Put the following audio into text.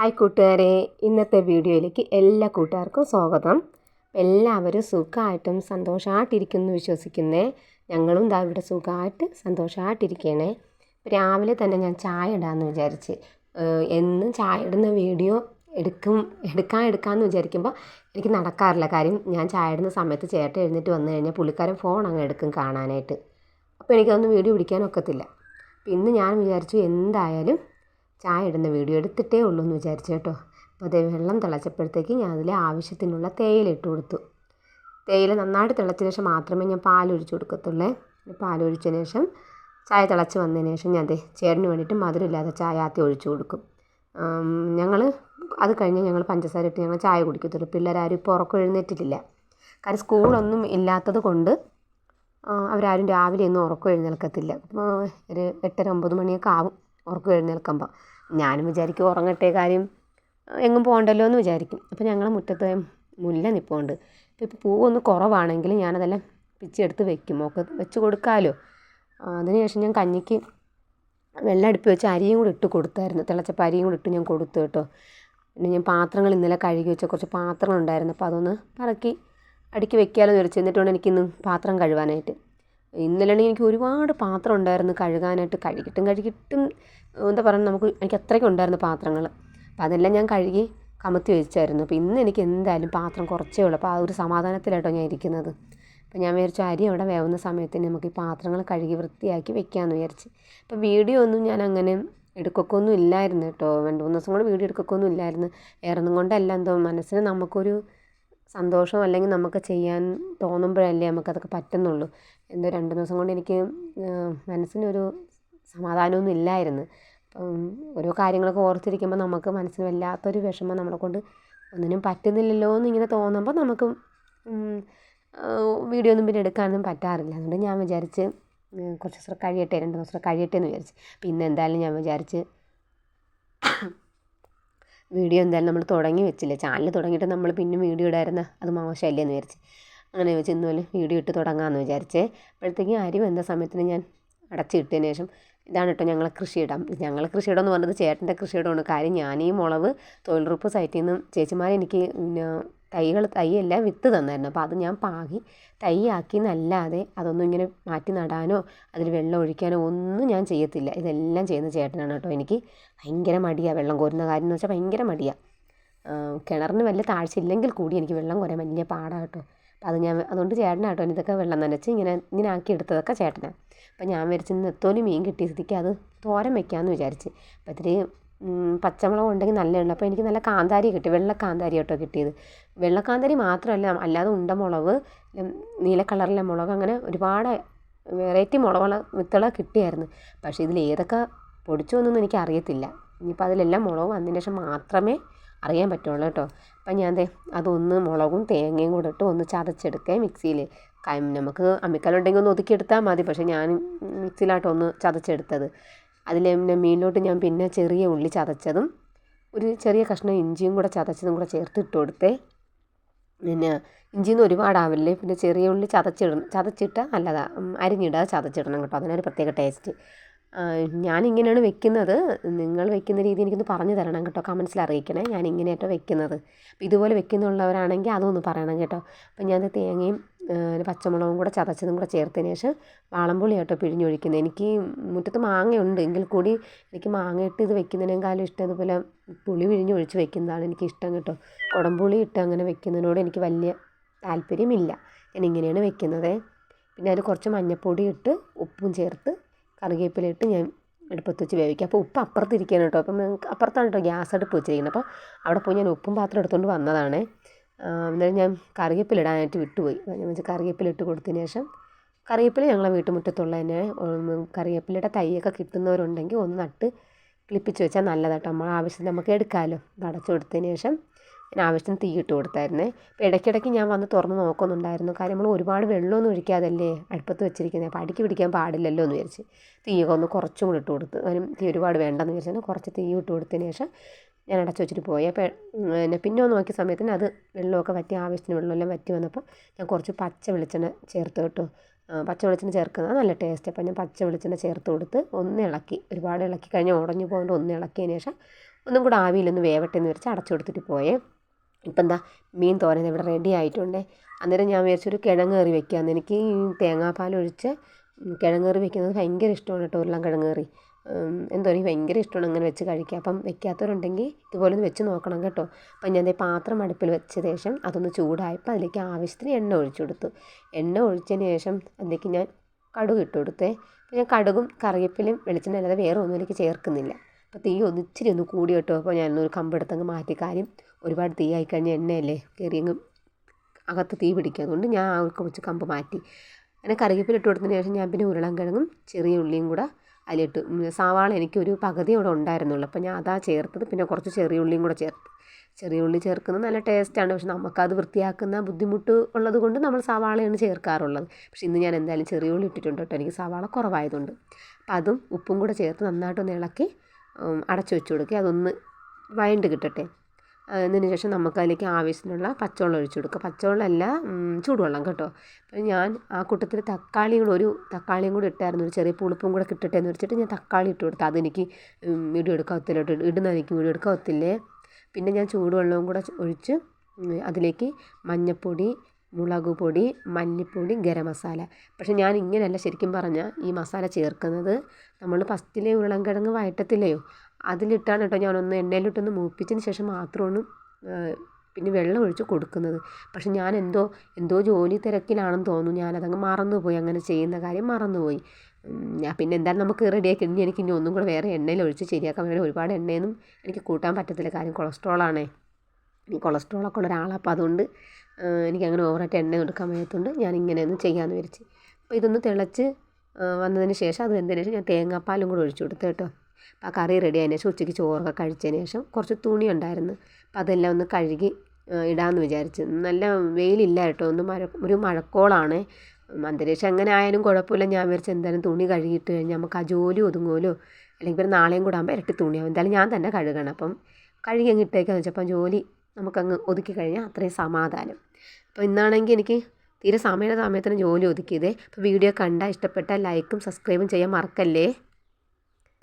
Hi കൂട്ടുകാരെ, ഇന്നത്തെ വീഡിയോയിലേക്ക് എല്ലാ കൂട്ടുകാർക്കും സ്വാഗതം. എല്ലാവരും സുഖമായിട്ടും സന്തോഷമായിട്ടിരിക്കുന്നു വിശ്വസിക്കുന്നേ. ഞങ്ങളും ദാ ഇവിടെ സുഖമായിട്ട് സന്തോഷമായിട്ടിരിക്കണേ. രാവിലെ തന്നെ ഞാൻ ചായ ഇടാമെന്ന് വിചാരിച്ച്. എന്നും ചായ ഇടുന്ന വീഡിയോ എടുക്കാമെന്ന് വിചാരിക്കുമ്പോൾ എനിക്ക് നടക്കാറില്ല. കാര്യം ഞാൻ ചായ ഇടുന്ന സമയത്ത് ചേട്ടൻ എഴുന്നേറ്റ് വന്നു കഴിഞ്ഞാൽ പുള്ളിക്കാരൻ ഫോൺ അങ്ങ് എടുക്കും കാണാനായിട്ട്. അപ്പോൾ എനിക്കതൊന്നും വീഡിയോ പിടിക്കാനൊക്കത്തില്ല. അപ്പോൾ ഇന്ന് ഞാൻ വിചാരിച്ചു എന്തായാലും ചായ ഇടുന്ന വീഡിയോ എടുത്തിട്ടേ ഉള്ളൂ എന്ന് വിചാരിച്ചു കേട്ടോ. അപ്പോൾ അതേ വെള്ളം തിളച്ചപ്പോഴത്തേക്ക് ഞാൻ അതിൽ ആവശ്യത്തിനുള്ള തേയില ഇട്ട് കൊടുത്തു. തേയില നന്നായിട്ട് തിളച്ചതിന് ശേഷം മാത്രമേ ഞാൻ പാലൊഴിച്ച് കൊടുക്കത്തുള്ളേ. പാലൊഴിച്ചതിന് ശേഷം ചായ തിളച്ച് വന്നതിന് ശേഷം ഞാൻ ചേട്ടന് വേണ്ടിയിട്ട് മധുരമില്ലാതെ ചായ ആദ്യം ഒഴിച്ചു കൊടുക്കും. അത് കഴിഞ്ഞ് ഞങ്ങൾ പഞ്ചസാര ഇട്ട് ഞങ്ങൾ ചായ കുടിക്കത്തുള്ളൂ. പിള്ളേരാരും ഇപ്പോൾ ഉറക്കം എഴുന്നേറ്റിട്ടില്ല. കാര്യം സ്കൂളൊന്നും ഇല്ലാത്തത് കൊണ്ട് അവരാരും രാവിലെ ഒന്നും ഉറക്കം എഴുന്നേൽക്കത്തില്ല. ഒരു 8:30-9 മണിയൊക്കെ ആവും ഉറക്കം എഴുന്നേൽക്കുമ്പോൾ. ഞാനും വിചാരിക്കും ഉറങ്ങട്ടെ, കാര്യം എങ്ങും പോകണ്ടല്ലോ എന്ന് വിചാരിക്കും. അപ്പോൾ ഞങ്ങൾ മുറ്റത്ത് മുല്ല നിൽപ്പുണ്ട്. ഇപ്പോൾ പൂവൊന്ന് കുറവാണെങ്കിൽ ഞാനതെല്ലാം പിച്ചെടുത്ത് വെക്കും, ഒക്കെ വെച്ച് കൊടുക്കാമല്ലോ. അതിനുശേഷം ഞാൻ കഞ്ഞിക്ക് വെള്ളം അടുപ്പി വെച്ച് അരിയും കൂടി ഇട്ട് കൊടുത്തായിരുന്നു. തിളച്ചപ്പോൾ അരിയും കൂടി ഇട്ട് ഞാൻ കൊടുത്തു കേട്ടോ. പിന്നെ ഞാൻ പാത്രങ്ങൾ ഇന്നലെ കഴുകി വെച്ച കുറച്ച് പാത്രങ്ങളുണ്ടായിരുന്നു. അപ്പോൾ അതൊന്ന് പറക്കി അടുക്കി വെക്കാമെന്ന് വിചാരിച്ചു. എന്നിട്ടുകൊണ്ട് എനിക്കിന്ന് പാത്രം കഴുകാനായിട്ട്. ഇന്നലെയാണെങ്കിൽ എനിക്ക് ഒരുപാട് പാത്രം ഉണ്ടായിരുന്നു കഴുകാനായിട്ട്. കഴുകിയിട്ടും എന്താ പറയുക, എനിക്ക് അത്രയ്ക്കും ഉണ്ടായിരുന്നു പാത്രങ്ങൾ. അപ്പോൾ അതെല്ലാം ഞാൻ കഴുകി കമത്തി വെച്ചായിരുന്നു. അപ്പോൾ ഇന്ന് എനിക്ക് എന്തായാലും പാത്രം കുറച്ചേ ഉള്ളൂ. അപ്പോൾ ആ ഒരു സമാധാനത്തിലായിട്ടോ ഞാൻ ഇരിക്കുന്നത്. അപ്പോൾ ഞാൻ വിചാരിച്ചു അരി അവിടെ വേവുന്ന സമയത്തിന് നമുക്ക് ഈ പാത്രങ്ങൾ കഴുകി വൃത്തിയാക്കി വെക്കാമെന്ന് വിചാരിച്ച്. അപ്പോൾ വീഡിയോ ഒന്നും ഞാൻ അങ്ങനെ എടുക്കൊന്നും ഇല്ലായിരുന്നു കേട്ടോ. 2-3 ദിവസം കൊണ്ട് വീഡിയോ എടുക്കൊന്നും ഇല്ലായിരുന്നു. വേറൊന്നും കൊണ്ടല്ല, എന്തോ മനസ്സിന് നമുക്കൊരു സന്തോഷം അല്ലെങ്കിൽ നമുക്ക് ചെയ്യാൻ തോന്നുമ്പോഴല്ലേ നമുക്കതൊക്കെ പറ്റുന്നുള്ളൂ. എന്തോ 2 ദിവസം കൊണ്ട് എനിക്ക് മനസ്സിനൊരു സമാധാനമൊന്നും ഇല്ലായിരുന്നു. അപ്പം ഓരോ കാര്യങ്ങളൊക്കെ ഓർത്തിരിക്കുമ്പോൾ നമുക്ക് മനസ്സിന് വല്ലാത്തൊരു വിഷമം, നമ്മളെ കൊണ്ട് ഒന്നിനും പറ്റുന്നില്ലല്ലോ എന്നിങ്ങനെ തോന്നുമ്പോൾ നമുക്ക് വീഡിയോ ഒന്നും പിന്നെ എടുക്കാനൊന്നും പറ്റാറില്ല. അതുകൊണ്ട് ഞാൻ വിചാരിച്ച് കുറച്ച് ദിവസം കഴിയട്ടെ, 2 ദിവസം കഴിയട്ടെ എന്ന് വിചാരിച്ച്. പിന്നെ എന്തായാലും ഞാൻ വിചാരിച്ച് വീഡിയോ എന്തായാലും നമ്മൾ തുടങ്ങി വെച്ചില്ലേ, ചാനൽ തുടങ്ങിയിട്ട് നമ്മൾ പിന്നെ വീഡിയോ ഇടായിരുന്നു, അത് മോശമല്ലേ എന്ന് വിചാരിച്ച്. അങ്ങനെ വെച്ച് ഇന്നുപോലെ വീഡിയോ ഇട്ട് തുടങ്ങാമെന്ന് വിചാരിച്ചേ. അപ്പോഴത്തേക്കും അരി വെന്ത സമയത്തിന് ഞാൻ അടച്ചിട്ടതിന് ശേഷം ഇതാണ് കേട്ടോ ഞങ്ങൾ കൃഷിയിടാം. ഞങ്ങൾ കൃഷിയിടം എന്ന് പറഞ്ഞത് ചേട്ടൻ്റെ കൃഷിയിടമാണ്. കാര്യം ഞാൻ ഈ മുളക് തൊഴിലുറപ്പ് സൈറ്റിൽ നിന്നും ചേച്ചിമാരെനിക്ക് തൈയെല്ലാം വിത്ത് തന്നായിരുന്നു. അപ്പോൾ അത് ഞാൻ പാകി തൈയാക്കി എന്നല്ലാതെ അതൊന്നും ഇങ്ങനെ മാറ്റി നടാനോ അതിൽ വെള്ളം ഒഴിക്കാനോ ഒന്നും ഞാൻ ചെയ്യത്തില്ല. ഇതെല്ലാം ചെയ്യുന്ന ചേട്ടനാണ് കേട്ടോ. എനിക്ക് ഭയങ്കര മടിയാണ് വെള്ളം കോരുന്ന കാര്യം എന്ന് വെച്ചാൽ ഭയങ്കര മടിയാണ്. കിണറിന് വലിയ താഴ്ച ഇല്ലെങ്കിൽ കൂടി എനിക്ക് വെള്ളം കോരാൻ വലിയ പാടാണ് കേട്ടോ. അപ്പോൾ അതുകൊണ്ട് ചേട്ടനാട്ടോ ഇതൊക്കെ വെള്ളം നനച്ച് ഇങ്ങനെ ആക്കി എടുത്തതൊക്കെ ചേട്ടനാണ്. അപ്പോൾ ഞാൻ വിചാരിച്ച് നെത്തോലി മീൻ കിട്ടിയ സ്ഥിതിക്ക് അത് തോരൻ വെക്കാമെന്ന് വിചാരിച്ച്. അപ്പോൾ ഇത്തിരി പച്ചമുളക് ഉണ്ടെങ്കിൽ നല്ലതാണ്. അപ്പോൾ എനിക്ക് നല്ല കാന്താരി കിട്ടി, വെള്ളക്കാന്താരി കേട്ടോ കിട്ടിയത്. വെള്ളക്കാന്താരി മാത്രമല്ല, അല്ലാതെ ഉണ്ടമുളക്, നീല കളറിലെ മുളക്, അങ്ങനെ ഒരുപാട് വെറൈറ്റി വിത്തുകൾ കിട്ടിയായിരുന്നു. പക്ഷേ ഇതിൽ ഏതൊക്കെ പൊടിച്ചു എന്നൊന്നും എനിക്ക് അറിയത്തില്ല. ഇനിയിപ്പോൾ അതിലെല്ലാം മുളക് വന്നതിന് ശേഷം മാത്രമേ അറിയാൻ പറ്റുള്ളൂ കേട്ടോ. അപ്പം ഞാൻ അതൊന്ന് മുളകും തേങ്ങയും കൂടെ ഇട്ട് ഒന്ന് ചതച്ചെടുക്കുക മിക്സിയിൽ. നമുക്ക് അമ്മിക്കല്ലുണ്ടെങ്കിൽ ഒന്ന് ഒതുക്കിയെടുത്താൽ മതി. പക്ഷേ ഞാൻ മിക്സിയിലായിട്ടൊന്ന് ചതച്ചെടുത്തത്. അതിൽ മീനിലോട്ട് ഞാൻ പിന്നെ ചെറിയ ഉള്ളി ചതച്ചതും ഒരു ചെറിയ കഷ്ണം ഇഞ്ചിയും കൂടെ ചതച്ചതും കൂടെ ചേർത്ത് ഇട്ട് കൊടുത്തേ. പിന്നെ ഇഞ്ചിയൊന്നും ഒരുപാടാവില്ലേ. പിന്നെ ചെറിയ ഉള്ളി ചതച്ചിട്ടാൽ നല്ലതാണ്, അരിഞ്ഞിടാതെ ചതച്ചിടണം കേട്ടോ, അതിനൊരു പ്രത്യേക ടേസ്റ്റ്. ഞാനിങ്ങനെയാണ് വെക്കുന്നത്. നിങ്ങൾ വെക്കുന്ന രീതി എനിക്കൊന്ന് പറഞ്ഞു തരണം കേട്ടോ, കമൻസിൽ അറിയിക്കണേ. ഞാനിങ്ങനെയായിട്ടോ വെക്കുന്നത്. അപ്പോൾ ഇതുപോലെ വെക്കുന്നുള്ളവരാണെങ്കിൽ അതൊന്ന് പറയണം കേട്ടോ. അപ്പം ഞാൻ തേങ്ങയും പച്ചമുളകും കൂടെ ചതച്ചതും കൂടെ ചേർത്തതിന് ശേഷം വാളംപുളി കേട്ടോ പിഴിഞ്ഞൊഴിക്കുന്നത്. എനിക്ക് മുറ്റത്ത് മാങ്ങയുണ്ട് എങ്കിൽ കൂടി എനിക്ക് മാങ്ങയിട്ട് ഇത് വെക്കുന്നതിനേക്കാളും ഇഷ്ടം ഇതുപോലെ പുളി പിഴിഞ്ഞൊഴിച്ച് വെക്കുന്നതാണ് എനിക്കിഷ്ടം കേട്ടോ. കുടംപുളി ഇട്ട് അങ്ങനെ വെക്കുന്നതിനോട് എനിക്ക് വലിയ താല്പര്യമില്ല. ഞാൻ ഇങ്ങനെയാണ് വെക്കുന്നത്. പിന്നെ അതിൽ കുറച്ച് മഞ്ഞൾപ്പൊടി ഇട്ട് ഉപ്പും ചേർത്ത് കറിവേപ്പില ഇട്ട് ഞാൻ അടുപ്പത്ത് വെച്ച് വേവിക്കുക. അപ്പോൾ ഉപ്പ് അപ്പുറത്തിരിക്കുകയാണ് കേട്ടോ. അപ്പം അപ്പുറത്താണ് കേട്ടോ ഗ്യാസ് അടുപ്പ് വെച്ചിരിക്കുന്നത്. അപ്പോൾ അവിടെ പോയി ഞാൻ ഉപ്പും പാത്രം എടുത്തുകൊണ്ട് വന്നതാണ്. എന്നാലും ഞാൻ കറിവേപ്പില ഇടാനായിട്ട് വിട്ടുപോയി. ഞാൻ വെച്ച് കറിവേപ്പില ഇട്ട് കൊടുത്തതിന് ശേഷം, കറിവേപ്പില ഞങ്ങളെ വീട്ടുമുറ്റത്തുള്ള തന്നെ കറിവേപ്പിലയുടെ തൈയൊക്കെ കിട്ടുന്നവരുണ്ടെങ്കിൽ ഒന്ന് നട്ട് കിളിപ്പിച്ച് വെച്ചാൽ നല്ലതാട്ടോ. നമ്മളെ ആവശ്യത്തിന് നമുക്ക് എടുക്കാമല്ലോ. അടച്ചു കൊടുത്തതിന് ശേഷം ഞാൻ ആവശ്യത്തിന് തീ ഇട്ട് കൊടുത്തായിരുന്നേ. അപ്പോൾ ഇടയ്ക്കിടയ്ക്ക് ഞാൻ വന്ന് തുറന്ന് നോക്കുന്നുണ്ടായിരുന്നു. കാര്യം നമ്മൾ ഒരുപാട് വെള്ളമൊന്നും ഒഴിക്കാതല്ലേ അടുപ്പത്ത് വെച്ചിരിക്കുന്നത്. അപ്പോൾ അടിക്ക് പിടിക്കാൻ പാടില്ലല്ലോ എന്ന് വിചാരിച്ച് തീയൊക്കെ ഒന്ന് കുറച്ചും കൂടി ഇട്ട് കൊടുത്ത്. കാര്യം തീ ഒരുപാട് വേണ്ടെന്ന് വിചാരിച്ചാൽ കുറച്ച് തീ ഇട്ട് കൊടുത്തതിന് ശേഷം ഞാൻ അടച്ചു വെച്ചിട്ട് പോയി. അപ്പോൾ പിന്നെ ഒന്ന് നോക്കിയ സമയത്തിന് അത് വെള്ളമൊക്കെ വറ്റി, ആവശ്യത്തിന് വെള്ളമെല്ലാം വറ്റി വന്നപ്പോൾ ഞാൻ കുറച്ച് പച്ച വെളിച്ചെണ്ണ ചേർത്ത് കേട്ടോ. പച്ച വെളിച്ചെണ്ണ ചേർക്കുന്നത് നല്ല ടേസ്റ്റ്. അപ്പോൾ ഞാൻ പച്ച വെളിച്ചെണ്ണ ചേർത്ത് കൊടുത്ത് ഒന്ന് ഇളക്കി, ഒരുപാട് ഇളക്കി കഴിഞ്ഞാൽ ഉടഞ്ഞു പോകാണ്ട് ഒന്ന് ഇളക്കിയതിന് ശേഷം ഒന്നും കൂടെ ആവിയിലൊന്ന് വേവട്ടെ എന്ന് വെച്ച് അടച്ചു കൊടുത്തിട്ട് പോയേ. ഇപ്പം എന്താ മീൻ തോരൻ ഇവിടെ റെഡി ആയിട്ടുണ്ട്. അന്നേരം ഞാൻ വിചാരിച്ചൊരു കിഴങ്ങ് കറി വെക്കാമെന്ന്. എനിക്ക് ഈ തേങ്ങാപ്പാലൊഴിച്ച് കിഴങ്ങ് കറി വെക്കുന്നത് ഭയങ്കര ഇഷ്ടമാണ് കേട്ടോ. ഉരുളൻ കിഴങ്ങ് കറി എന്തോ എനിക്ക് ഭയങ്കര ഇഷ്ടമാണ് അങ്ങനെ വെച്ച് കഴിക്കുക. അപ്പം വെക്കാത്തവരുണ്ടെങ്കിൽ ഇതുപോലെ ഒന്ന് വെച്ച് നോക്കണം കേട്ടോ. അപ്പം ഞാൻ പാത്രം അടുപ്പിൽ വെച്ച ശേഷം അതൊന്ന് ചൂടായപ്പോൾ അതിലേക്ക് ആവശ്യത്തിന് എണ്ണ ഒഴിച്ചു കൊടുത്തു. എണ്ണ ഒഴിച്ചതിന് ശേഷം അതിലേക്ക് ഞാൻ കടുക് ഇട്ട് കൊടുത്തേ. അപ്പോൾ ഞാൻ കടുകും കറിവേപ്പിലയും വെളിച്ചെണ്ണ അല്ലാതെ വേറെ ഒന്നും എനിക്ക് ചേർക്കുന്നില്ല. അപ്പോൾ തീ ഇച്ചിരി ഒന്ന് കൂടി കേട്ടോ. അപ്പോൾ ഞാനൊരു കമ്പെടുത്തങ്ങ് മാറ്റി. കാര്യം ഒരുപാട് തീ ആയിക്കഴിഞ്ഞാൽ എണ്ണയല്ലേ കയറിയങ്ങ് അകത്ത് തീ പിടിക്കുക. അതുകൊണ്ട് ഞാൻ കുറച്ച് കമ്പ് മാറ്റി. അങ്ങനെ കറിവേപ്പില ഇട്ട് കൊടുത്തതിന് ശേഷം ഞാൻ പിന്നെ ഉരുളൻകിഴങ്ങും ചെറിയ ഉള്ളിയും കൂടെ അതിലിട്ട്. സവാള എനിക്കൊരു പകുതി അവിടെ ഉണ്ടായിരുന്നുള്ളൂ. അപ്പോൾ ഞാൻ അതാ ചേർത്തത്. പിന്നെ കുറച്ച് ചെറിയ ഉള്ളിയും കൂടെ ചേർത്ത്. ചെറിയ ഉള്ളി ചേർക്കുന്നത് നല്ല ടേസ്റ്റാണ്. പക്ഷെ നമുക്കത് വൃത്തിയാക്കുന്ന ബുദ്ധിമുട്ട് ഉള്ളത് കൊണ്ട് നമ്മൾ സവാളയാണ് ചേർക്കാറുള്ളത്. പക്ഷെ ഇന്ന് ഞാൻ എന്തായാലും ചെറിയ ഉള്ളി ഇട്ടിട്ടുണ്ട് കേട്ടോ. എനിക്ക് സവാള കുറവായതുകൊണ്ട്. അപ്പോൾ അതും ഉപ്പും കൂടെ ചേർത്ത് നന്നായിട്ടൊന്ന് ഇളക്കി അടച്ചു വെച്ച് കൊടുക്കുക. അതൊന്ന് വഴണ്ട് കിട്ടട്ടെ. അതിന് ശേഷം നമുക്കതിലേക്ക് ആവശ്യത്തിനുള്ള പച്ചവെള്ളം ഒഴിച്ചു കൊടുക്കുക. പച്ചവെള്ളമല്ല, ചൂടുവെള്ളം കേട്ടോ. അപ്പോൾ ഞാൻ ആ കൂട്ടത്തിൽ ഒരു തക്കാളിയും കൂടി ഇട്ടായിരുന്നു. ഒരു ചെറിയ പുളിപ്പും കൂടെ കിട്ടട്ടെ എന്ന് വെച്ചിട്ട് ഞാൻ തക്കാളി ഇട്ട് കൊടുത്തു. അതെനിക്ക് വീഡിയോ എടുക്കാത്തില്ല, എനിക്ക് വീഡിയോ എടുക്കാത്തില്ലേ. പിന്നെ ഞാൻ ചൂടുവെള്ളവും കൂടെ ഒഴിച്ച് അതിലേക്ക് മഞ്ഞൾപ്പൊടി, മുളക് പൊടി, മല്ലിപ്പൊടി, ഗരം മസാല. പക്ഷേ ഞാൻ ഇങ്ങനെയല്ല ശരിക്കും പറഞ്ഞാൽ ഈ മസാല ചേർക്കുന്നത്. നമ്മൾ ഫസ്റ്റിലെ ഉരുളൻകിഴങ്ങ് വഴറ്റത്തില്ലയോ അതിലിട്ടാണ് കേട്ടോ ഞാനൊന്ന് എണ്ണയിലിട്ടൊന്ന് മൂപ്പിച്ചതിന് ശേഷം മാത്രമാണ് പിന്നെ വെള്ളം ഒഴിച്ച് കൊടുക്കുന്നത്. പക്ഷെ ഞാൻ എന്തോ ജോലി തിരക്കിലാണെന്ന് തോന്നുന്നു. ഞാനതങ്ങ് മറന്നുപോയി, അങ്ങനെ ചെയ്യുന്ന കാര്യം മറന്നുപോയി. ഞാൻ പിന്നെ എന്തായാലും നമുക്ക് റെഡിയാക്കി എനിക്ക് ഇനി ഒന്നും കൂടെ വേറെ എണ്ണയിൽ ഒഴിച്ച് ശരിയാക്കാൻ വേണ്ടി. ഒരുപാട് എണ്ണയൊന്നും എനിക്ക് കൂട്ടാൻ പറ്റത്തില്ല. കാര്യം കൊളസ്ട്രോളാണേ. ഈ കൊളസ്ട്രോളൊക്കെ ഉള്ള ഒരാളാണ്. അപ്പോൾ അതുകൊണ്ട് എനിക്കങ്ങനെ ഓവറായിട്ട് എണ്ണ എടുക്കാൻ വയ്യാത്തതുകൊണ്ട് ഞാൻ ഇങ്ങനെയൊന്ന് ചെയ്യാമെന്ന് വിചാരിച്ച്. അപ്പോൾ ഇതൊന്ന് തിളച്ച് വന്നതിന് ശേഷം അത് വെന്തതിന് ശേഷം ഞാൻ തേങ്ങാപ്പാലും കൂടെ ഒഴിച്ചു കൊടുത്തു കേട്ടോ. അപ്പോൾ ആ കറി റെഡി ആയതിനു ശേഷം ഉച്ചയ്ക്ക് ചോറൊക്കെ കഴിച്ചതിന് ശേഷം കുറച്ച് തുണി ഉണ്ടായിരുന്നു. അപ്പോൾ അതെല്ലാം ഒന്ന് കഴുകി ഇടാമെന്ന് വിചാരിച്ച്. നല്ല വെയിലില്ല കേട്ടോ. ഒരു മഴക്കോളാണ്. അന്തരീക്ഷം എങ്ങനെ ആയാലും കുഴപ്പമില്ല. ഞാൻ വിചാരിച്ച് എന്തായാലും തുണി കഴുകിയിട്ട് കഴിഞ്ഞാൽ നമുക്ക് ആ ജോലി ഒതുങ്ങുമല്ലോ. അല്ലെങ്കിൽ പിന്നെ നാളെയും കൂടെ ആകുമ്പോൾ ഇരട്ടി തുണിയാവും. എന്തായാലും ഞാൻ തന്നെ കഴുകണം. അപ്പം കഴുകി അങ്ങ് ഇട്ടേക്കാന്ന് വെച്ചപ്പം ജോലി നമുക്കങ്ങ് ഒതുക്കി കഴിഞ്ഞാൽ അത്രയും സമാധാനം. അപ്പോൾ ഇന്നാണെങ്കിൽ എനിക്ക് തീരെ സമയത്തിന് ജോലി ഒതുക്കിയതേ. അപ്പോൾ വീഡിയോ കണ്ടാൽ ഇഷ്ടപ്പെട്ടാൽ ലൈക്കും സബ്സ്ക്രൈബും ചെയ്യാൻ മറക്കല്ലേ.